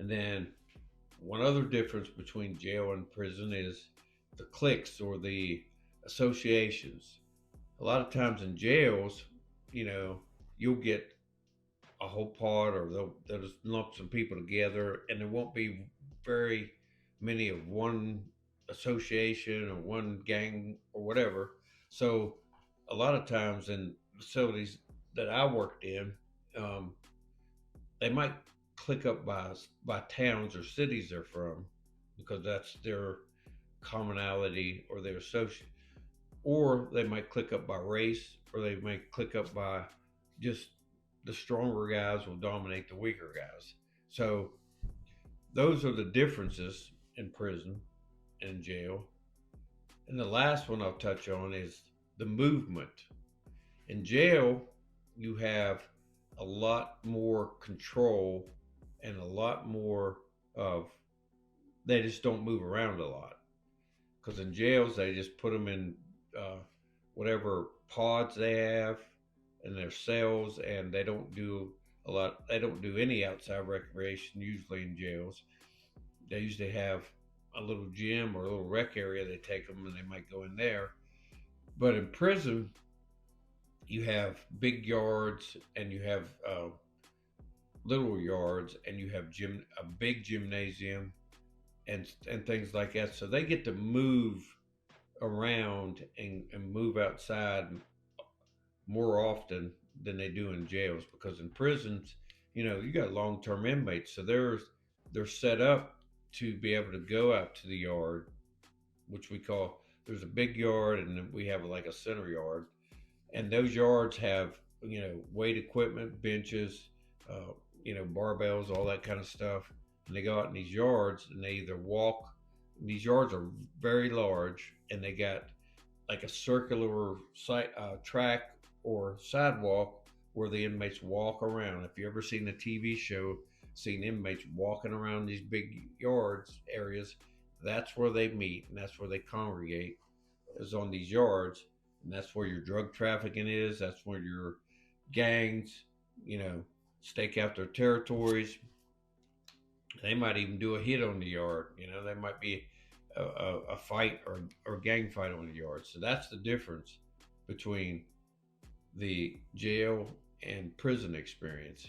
And then one other difference between jail and prison is the cliques or the associations. A lot of times in jails, you know, you'll get a whole pod, or they'll just lump some people together, and there won't be very many of one association or one gang or whatever. So a lot of times in facilities that I worked in, um, they might click up by towns or cities they're from, because that's their commonality or their associate, or they might click up by race, or they might click up by just the stronger guys will dominate the weaker guys. So those are the differences in prison and jail. And the last one I'll touch on is the movement. In jail, you have a lot more control and a lot more of, they just don't move around a lot. Because in jails, they just put them in uh, whatever pods they have in their cells, and they don't do a lot. They don't do any outside recreation usually in jails. They usually have a little gym or a little rec area. They take them and they might go in there. But in prison, you have big yards and you have little yards, and you have a big gymnasium and things like that. So they get to move around and move outside more often than they do in jails, because in prisons, you got long-term inmates, so they're set up to be able to go out to the yard, which we call, there's a big yard and then we have like a center yard, and those yards have weight equipment, benches, uh, barbells, all that kind of stuff. And they go out in these yards and they either walk. These yards are very large, and they got like a circular track or sidewalk where the inmates walk around. If you ever seen a TV show, seen inmates walking around these big yards areas, that's where they meet and that's where they congregate, is on these yards. And that's where your drug trafficking is. That's where your gangs, you know, stake out their territories. They might even do a hit on the yard. There might be a fight or gang fight on the yard. So that's the difference between the jail and prison experience.